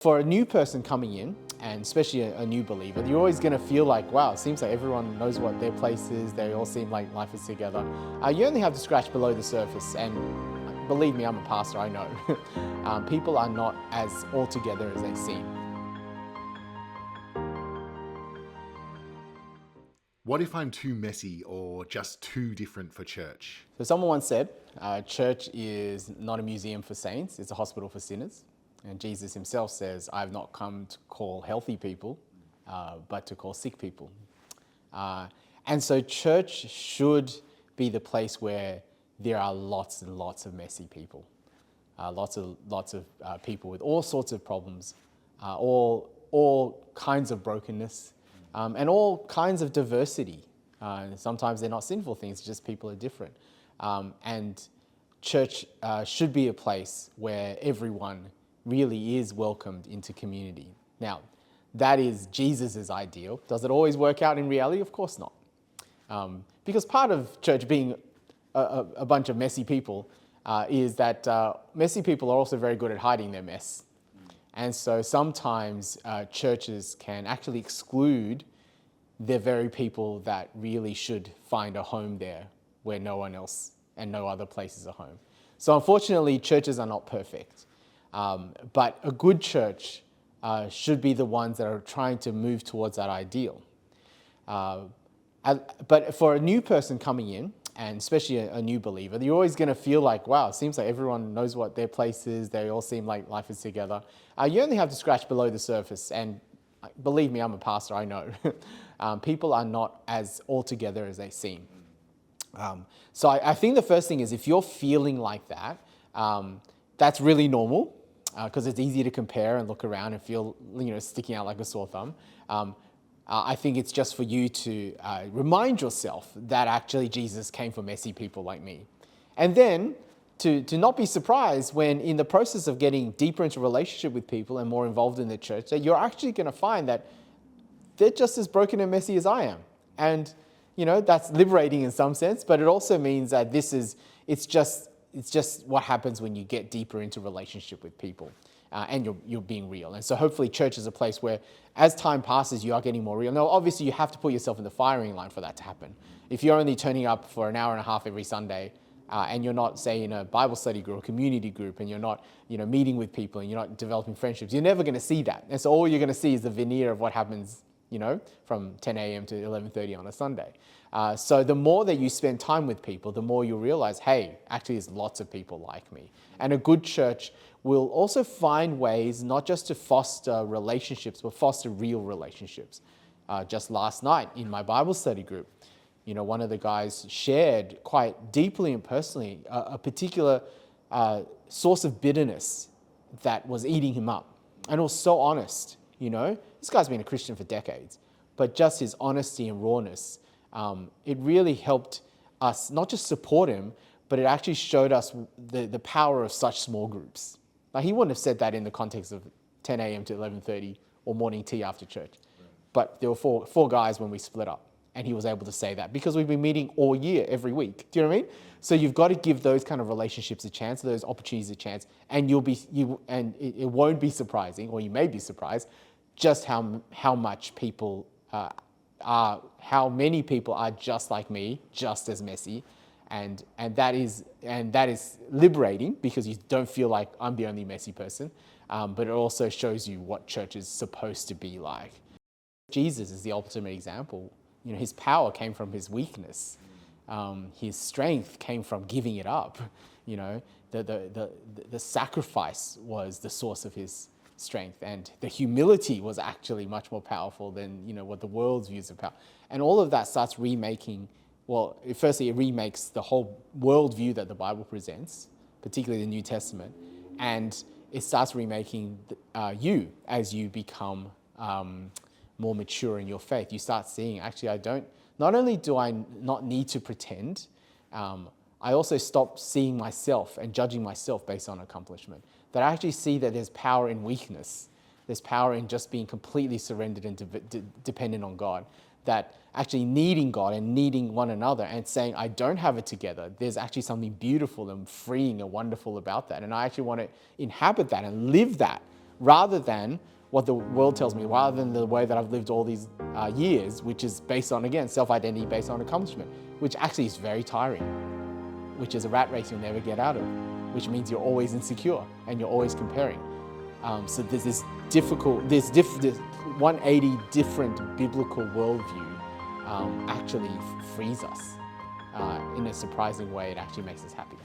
For a new person coming in, and especially a new believer, you're always going to feel like, wow, it seems like everyone knows what their place is. They all seem like life is together. You only have to scratch below the surface. And believe me, I'm a pastor, I know. People are not as all together as they seem. What if I'm too messy or just too different for church? So someone once said, church is not a museum for saints, it's a hospital for sinners. And Jesus himself says, I've not come to call healthy people, but to call sick people. And so church should be the place where there are lots and lots of messy people. Lots of people with all sorts of problems, all kinds of brokenness, and all kinds of diversity. Sometimes they're not sinful things, just people are different. And church should be a place where everyone really is welcomed into community. Now, that is Jesus's ideal. Does it always work out in reality? Of course not. Because part of church being a bunch of messy people is that messy people are also very good at hiding their mess. And so sometimes churches can actually exclude the very people that really should find a home there where no one else and no other place is a home. So unfortunately, churches are not perfect. But a good church should be the ones that are trying to move towards that ideal. But for a new person coming in, and especially a new believer, you're always going to feel like, wow, it seems like everyone knows what their place is. They all seem like life is together. You only have to scratch below the surface. And believe me, I'm a pastor, I know. People are not as all together as they seem. So I think the first thing is, if you're feeling like that, that's really normal, because it's easy to compare and look around and feel, sticking out like a sore thumb. I think it's just for you to remind yourself that actually Jesus came for messy people like me. And then to not be surprised when in the process of getting deeper into relationship with people and more involved in the church, that you're actually going to find that they're just as broken and messy as I am. And, that's liberating in some sense, but it also means that it's just what happens when you get deeper into relationship with people. And you're being real. And so hopefully church is a place where as time passes, you are getting more real. Now, obviously you have to put yourself in the firing line for that to happen. If you're only turning up for an hour and a half every Sunday, and you're not, say, in a Bible study group or community group, and you're not, meeting with people and you're not developing friendships, you're never going to see that. And so all you're going to see is the veneer of what happens, from 10 a.m. to 11:30 on a Sunday. So the more that you spend time with people, the more you realize, hey, actually there's lots of people like me. And a good church will also find ways not just to foster relationships, but foster real relationships. Just last night in my Bible study group, one of the guys shared quite deeply and personally a particular source of bitterness that was eating him up. And it was so honest, This guy's been a Christian for decades, but just his honesty and rawness, it really helped us not just support him, but it actually showed us the power of such small groups. Like, he wouldn't have said that in the context of 10 a.m. to 11:30 or morning tea after church. But there were four guys when we split up, and he was able to say that because we've been meeting all year, every week. Do you know what I mean? So you've got to give those kind of relationships a chance, those opportunities a chance, and it won't be surprising, or you may be surprised, just how much people how many people are just like me, just as messy. And that is liberating, because you don't feel like I'm the only messy person, but it also shows you what church is supposed to be like. Jesus is the ultimate example. His power came from his weakness. His strength came from giving it up. The sacrifice was the source of his strength, and the humility was actually much more powerful than what the world's views of power. And all of that starts remaking. Well, firstly, it remakes the whole worldview that the Bible presents, particularly the New Testament, and it starts remaking you as you become more mature in your faith. You start seeing, actually, not only do I not need to pretend, I also stop seeing myself and judging myself based on accomplishment. That I actually see that there's power in weakness. There's power in just being completely surrendered and dependent on God. That actually needing God and needing one another and saying, I don't have it together, there's actually something beautiful and freeing and wonderful about that. And I actually want to inhabit that and live that rather than what the world tells me, rather than the way that I've lived all these years, which is based on, again, self-identity, based on accomplishment, which actually is very tiring, which is a rat race you'll never get out of, which means you're always insecure and you're always comparing. So there's this 180 different biblical worldview actually frees us in a surprising way. It actually makes us happier.